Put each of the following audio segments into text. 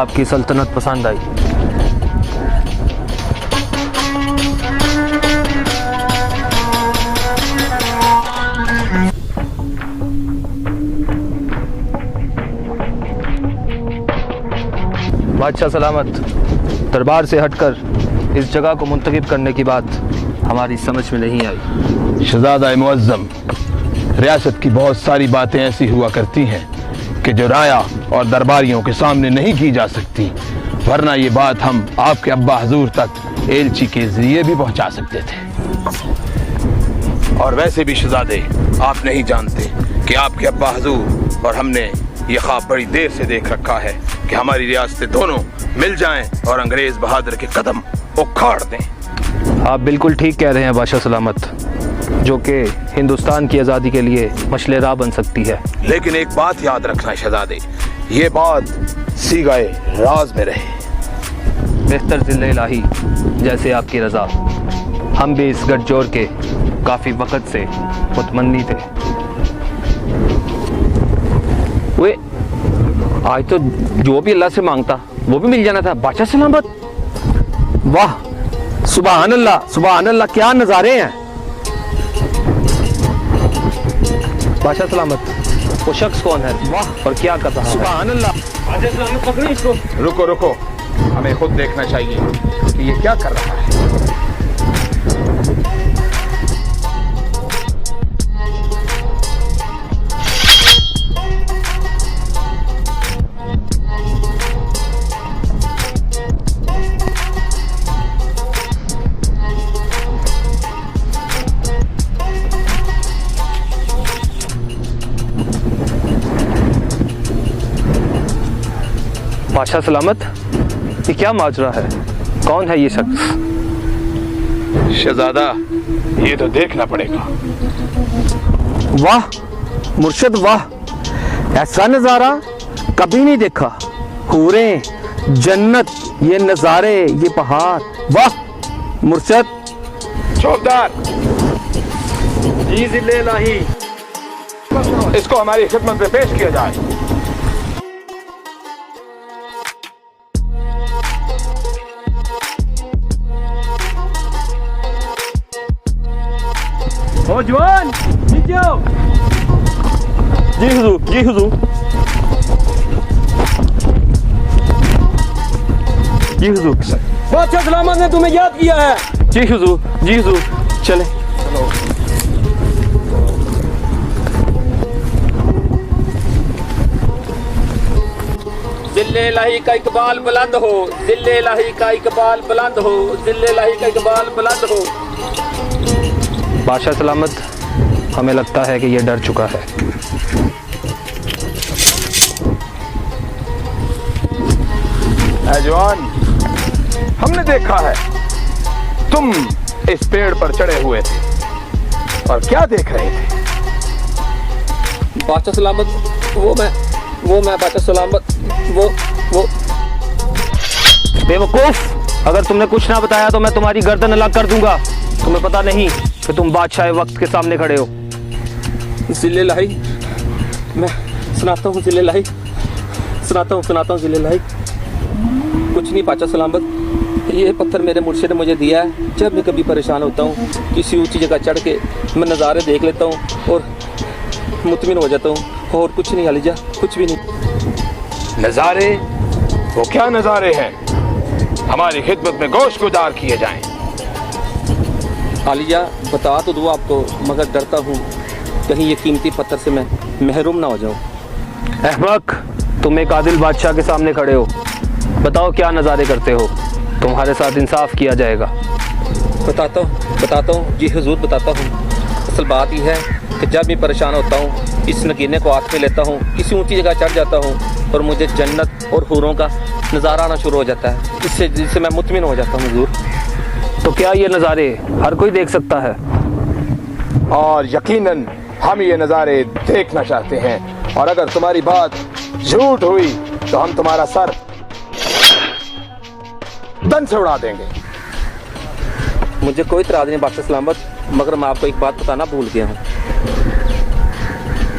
आपकी सल्तनत पसंद आई। बादशाह सलामत, दरबार से हटकर इस जगह को मुंतखब करने की बात हमारी समझ में नहीं आई। शहजादा मुअज्जम, रियासत की बहुत सारी बातें ऐसी हुआ करती हैं कि जो राया और दरबारियों के सामने नहीं की जा सकती, वरना ये बात हम आपके अब्बा हजूर तक एलची के जरिए भी पहुंचा सकते थे। और वैसे भी शहजादे, आप नहीं जानते कि आपके अब्बा हजूर और हमने ये ख्वाब बड़ी देर से देख रखा है कि हमारी रियासतें दोनों मिल जाएं और अंग्रेज बहादुर के कदम उखाड़ दें। आप बिल्कुल ठीक कह रहे हैं बादशाह सलामत, जो कि हिंदुस्तान की आज़ादी के लिए मशले राह बन सकती है। लेकिन एक बात याद रखना शहजादे, ये बात सीगाए राज में रहे। बेहतर जिले इलाही, जैसे आपकी रजा। हम भी इस गठजोड़ के काफ़ी वक्त से मुतमन्नी थे। वे आज तो जो भी अल्लाह से मांगता वो भी मिल जाना था। बादशाह सलामत, वाह, सुभान अल्लाह, क्या नज़ारे हैं। बादशाह सलामत, वो शख्स कौन है? वाह, और क्या कर रहा है? सुभान अल्लाह। बादशाह सलामत, पकड़ो इसको। रुको, हमें खुद देखना चाहिए कि ये क्या कर रहा है। बादशाह सलामत, ये क्या माजरा है? कौन है ये शख्स? शहजादा, ये तो देखना पड़ेगा। वाह मुर्शद, वाह, ऐसा नजारा कभी नहीं देखा। हूरें, जन्नत, ये नजारे, ये पहाड़, वाह मुर्शद। चौकीदार जी जिले इलाही। इसको हमारी खिदमत में पेश किया जाए। ओ जवान, नीचे आओ। जी हुजूर, जी हुजूर, जी हुजूर। बादशाह सलामत ने तुम्हें याद किया है। जी हुजूर, जी हुजूर, चले। जिले इलाही का इकबाल बुलंद हो, जिले इलाही का इकबाल बुलंद हो, जिले इलाही का इकबाल बुलंद हो। बादशाह सलामत, हमें लगता है कि ये डर चुका है। ऐ जवान, हमने देखा है तुम इस पेड़ पर चढ़े हुए थे और क्या देख रहे थे? बादशाह सलामत, वो मैं बादशाह सलामत, वो बेवकूफ, अगर तुमने कुछ ना बताया तो मैं तुम्हारी गर्दन अलग कर दूंगा। तुम्हें पता नहीं कि तुम बादशाह वक्त के सामने खड़े हो। जिले इलाही, मैं सुनाता हूँ जिले इलाही, सुनाता हूँ जिले इलाही। कुछ नहीं बादशाह सलामत, ये पत्थर मेरे मुर्शिद ने मुझे दिया है। जब मैं कभी परेशान होता हूँ, किसी ऊंची जगह चढ़ के मैं नज़ारे देख लेता हूँ और मुतमिन हो जाता हूँ। और कुछ नहीं आलिजा, कुछ भी नहीं। नजारे? वो क्या नजारे हैं? हमारी खिदमत में गोश्त गुजार किए जाएं। आलिया, बता तो दो आपको, मगर डरता हूँ कहीं ये कीमती पत्थर से मैं महरूम ना हो जाऊँ। अहमक, तुम एक आदिल बादशाह के सामने खड़े हो। बताओ क्या नज़ारे करते हो? तुम्हारे साथ इंसाफ किया जाएगा। बताता हूँ जी हुजूर, बताता हूँ। असल बात यह है कि जब भी परेशान होता हूँ, इस नगीने को हाथ में लेता हूँ, किसी ऊंची जगह चढ़ जाता हूँ और मुझे जन्नत और हूरों का नज़ारा आना शुरू हो जाता है। जिससे मैं मुतमिन हो जाता हूँ हुजूर। तो क्या ये नज़ारे हर कोई देख सकता है? और यकीनन हम ये नज़ारे देखना चाहते हैं, और अगर तुम्हारी बात झूठ हुई तो हम तुम्हारा सर दन से उड़ा देंगे। मुझे कोई इतराज़ नहीं बादशाह सलामत, मगर मैं आपको एक बात बताना भूल गया हूँ।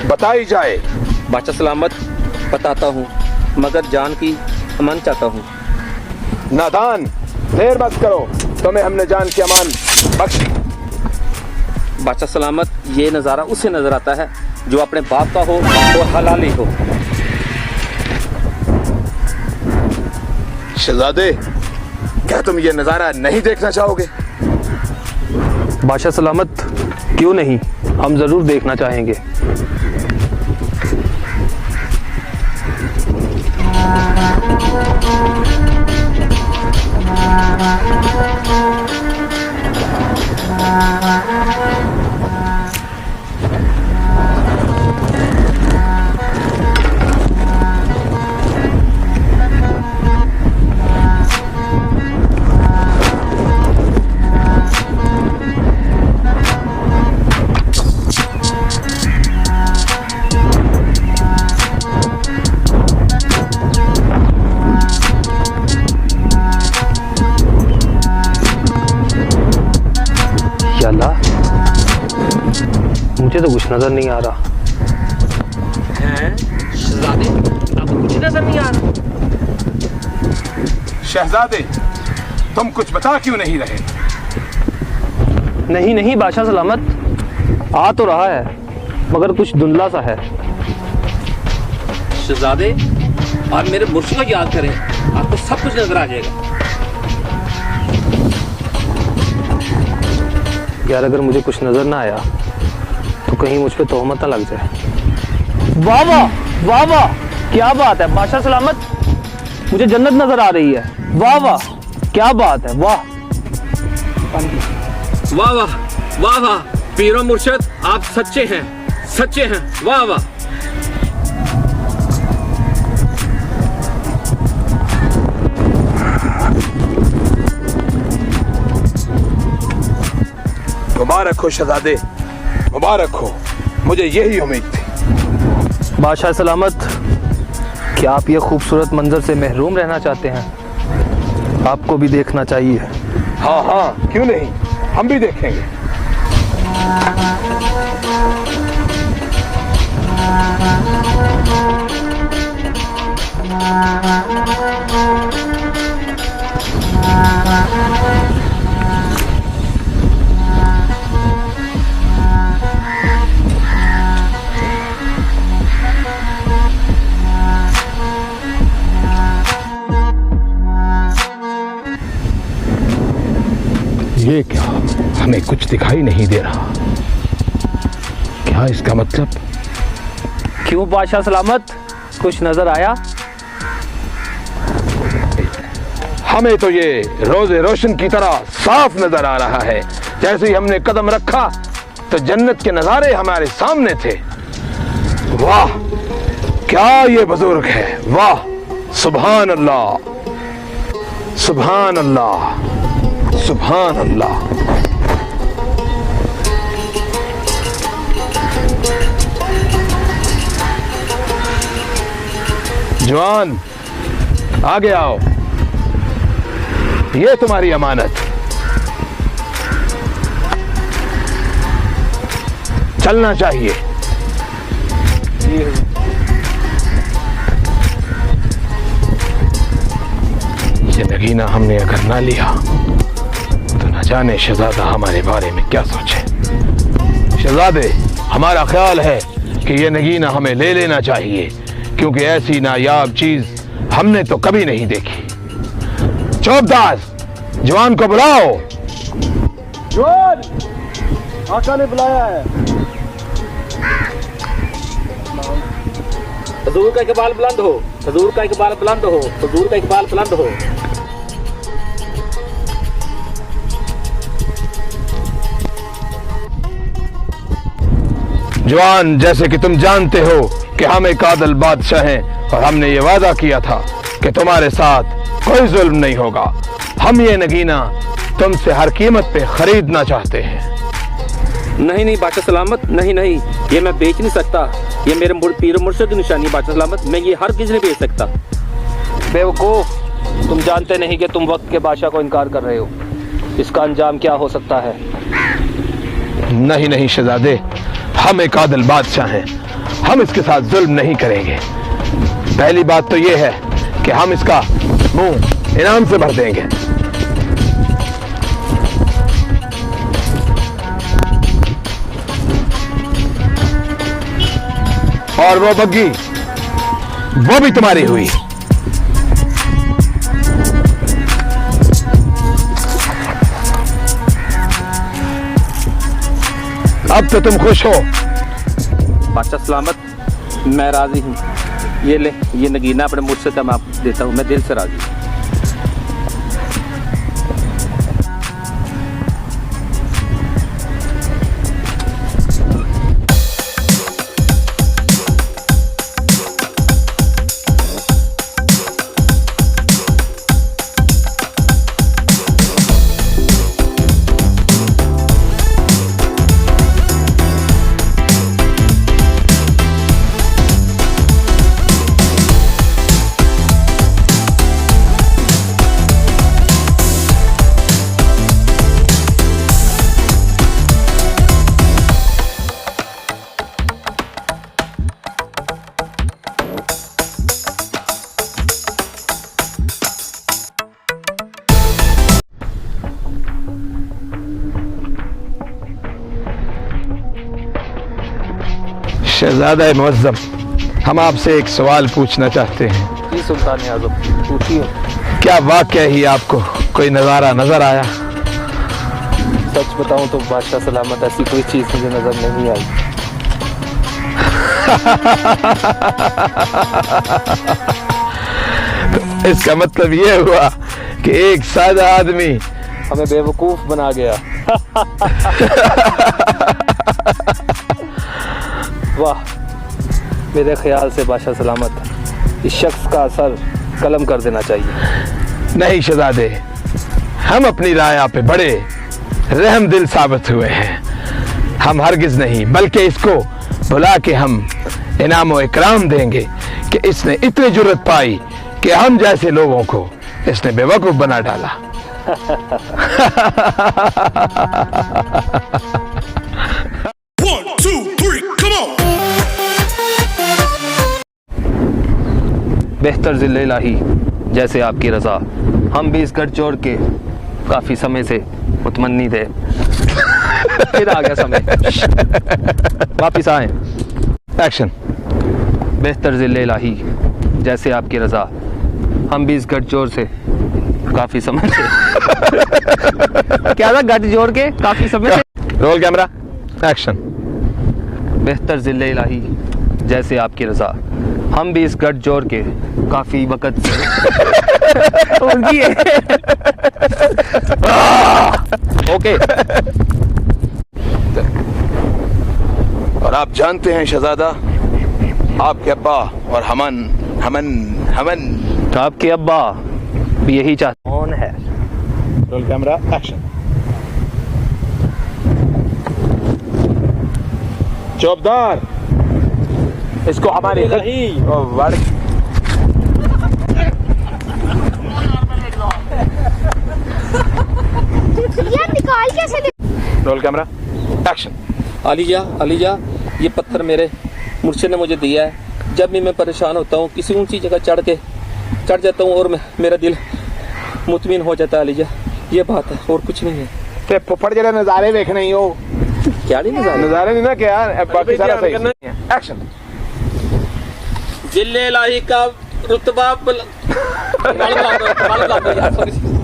बताई जाए। बादशाह सलामत, बताता हूँ, मगर जान की अमान चाहता हूँ। नादान, देर मत करो, तुम्हें हमने जान की अमान बख्श। बादशाह सलामत, ये नज़ारा उसे नजर आता है जो अपने बाप का हो और हलाली हो। शहजादे, क्या तुम ये नजारा नहीं देखना चाहोगे? बादशाह सलामत, क्यों नहीं, हम ज़रूर देखना चाहेंगे। या अल्लाह, मुझे तो कुछ नजर नहीं आ रहा। शहजादे, आपको कुछ नजर नहीं आ रहा? शहजादे, तुम कुछ बता क्यों नहीं रहे? नहीं नहीं बादशाह सलामत, आ तो रहा है मगर कुछ धुंधला सा है। शहजादे, आप मेरे मुर्शिद को याद करें, आपको सब कुछ नजर आ जाएगा। यार अगर मुझे कुछ नजर ना आया तो कहीं मुझ पे तोहमत ना लग जाए। वाह वाह वाह वाह, क्या बात है बादशाह सलामत, मुझे जन्नत नजर आ रही है। वाह वाह, क्या बात है, वाह वाह वाह वाह वाह, पीरो मुर्शिद आप सच्चे हैं, सच्चे हैं, वाह वाह। मुबारक हो शहजादे, मुबारक हो, मुझे यही उम्मीद थी। बादशाह सलामत, क्या आप ये खूबसूरत मंजर से महरूम रहना चाहते हैं? आपको भी देखना चाहिए। हाँ हाँ, क्यों नहीं, हम भी देखेंगे। ये क्या, हमें कुछ दिखाई नहीं दे रहा, क्या इसका मतलब? क्यों बादशाह सलामत, कुछ नजर आया? हमें तो ये रोजे रोशन की तरह साफ नजर आ रहा है। जैसे ही हमने कदम रखा तो जन्नत के नजारे हमारे सामने थे। वाह, क्या ये बुजुर्ग है, वाह, सुभान अल्लाह, सुभान अल्लाह, सुभान अल्लाह। जवान, आगे आओ, ये तुम्हारी अमानत। चलना चाहिए। ये नगीना हमने अगर ना लिया तो न जाने शहजादा हमारे बारे में क्या सोचे। शहजादे, हमारा ख्याल है कि ये नगीना हमें ले लेना चाहिए, क्योंकि ऐसी नायाब चीज हमने तो कभी नहीं देखी। चौबदास, जवान को बुलाओ। जवान, आका ने बुलाया है। हुजूर का इकबाल बुलंद हो, हुजूर का इकबाल बुलंद हो, हुजूर का इकबाल बुलंद हो। जवान, जैसे कि तुम जानते हो कि हम एक आदिल बादशाह हैं और हमने ये वादा किया था कि तुम्हारे साथ कोई जुल्म नहीं होगा। हम ये नगीना तुमसे हर कीमत पे खरीदना चाहते हैं। नहीं नहीं बादशाह सलामत, नहीं नहीं, ये मैं बेच नहीं सकता। ये मेरे पीर मुर्शिद की निशानी बादशाह सलामत, मैं ये हर किसी ने बेच सकता। बेवकूफ, तुम जानते नहीं कि तुम वक्त के बादशाह को इनकार कर रहे हो। इसका अंजाम क्या हो सकता है? नहीं नहीं शहजादे, हम एक आदिल बादशाह हैं, हम इसके साथ जुल्म नहीं करेंगे। पहली बात तो यह है कि हम इसका मुंह इनाम से भर देंगे। और वो बग्गी, वो भी तुम्हारी हुई। अब तो तुम खुश हो? बादशाह सलामत, मैं राजी हूँ। ये ले, ये नगीना अपने मुझसे का मैं आपको देता हूँ, मैं दिल से राजी हूँ। शहजादा मुअज्जम, हम आपसे एक सवाल पूछना चाहते हैं। जी सुल्तान आजम, पूछिए। क्या वाकई ही आपको कोई नज़ारा नजर आया? सच बताऊं तो बादशाह सलामत ऐसी कोई चीज मुझे नजर नहीं आई। तो इसका मतलब ये हुआ कि एक सादा आदमी हमें बेवकूफ बना गया। वाह, मेरे ख्याल से बादशाह सलामत इस शख्स का असर कलम कर देना चाहिए। नहीं शहजादे, हम अपनी राया पे बड़े रहम दिल साबित हुए हैं। हम हरगिज नहीं, बल्कि इसको बुला के हम इनाम व इकराम देंगे कि इसने इतनी जुर्रत पाई कि हम जैसे लोगों को इसने बेवकूफ बना डाला। बेहतर ज़िले इलाही, जैसे आपकी रज़ा, हम भी इस गढ़ छोड़ के काफ़ी समय से मुतमन्नी थे। फिर आ गया समय, वापिस आए। एक्शन। बेहतर ज़िले इलाही, जैसे आपकी रज़ा, हम भी इस गढ़ छोड़ से काफ़ी समय से क्या था, गढ़ जोड़ के काफ़ी समय से। Role camera, action. बेहतर ज़िले इलाही, जैसे आपकी रज़ा, हम भी इस गढ़ जोड़ के काफी वक्त से उनकी है। ओके। और आप जानते हैं शहजादा, आपके अब्बा और हमन आपके अब्बा भी यही चाहते। कौन है? Role camera, action. चौबदार, इसको हमारे यार निकाल कैसे दे? Roll camera, action. अलीजा, ये पत्थर मेरे मुर्शिद ने मुझे दिया है। जब भी मैं परेशान होता हूँ, किसी ऊंची जगह चढ़ जाता हूँ और मेरा दिल मुतमिन हो जाता है। अलीजा, ये बात है और कुछ नहीं है। ते फुफड़ जरा नजारे देखने ही हो। क्या नहीं नजारे नहीं ना, क्या बाकी सारा सही है। एक्शन। जिले इलाही का रुतबा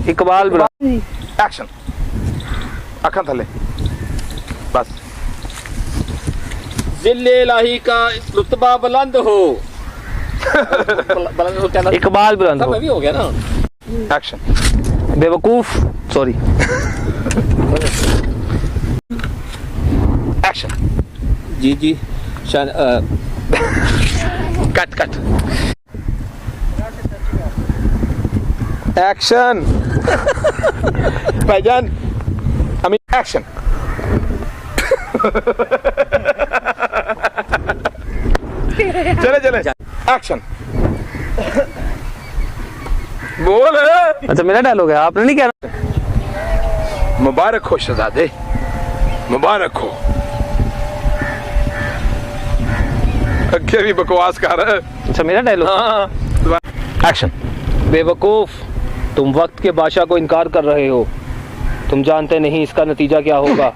इकबाल बुला। एक्शन। अखन थले, बस। जिले इलाही का रुतबा बुलंद हो। इकबाल बुलंद हो। भी हो गया ना। एक्शन। बेवकूफ, सॉरी। एक्शन। जी कट। एक्शन। भाईजान, एक्शन। चले एक्शन। बोल। अच्छा, मेरा डायलॉग है, आपने नहीं कहना। मुबारक हो शहजादे, मुबारक हो। अगे भी बकवास कर रहा है। अच्छा, मेरा डायलॉग। एक्शन। बेवकूफ, तुम वक्त के बादशाह को इनकार कर रहे हो। तुम जानते नहीं इसका नतीजा क्या होगा।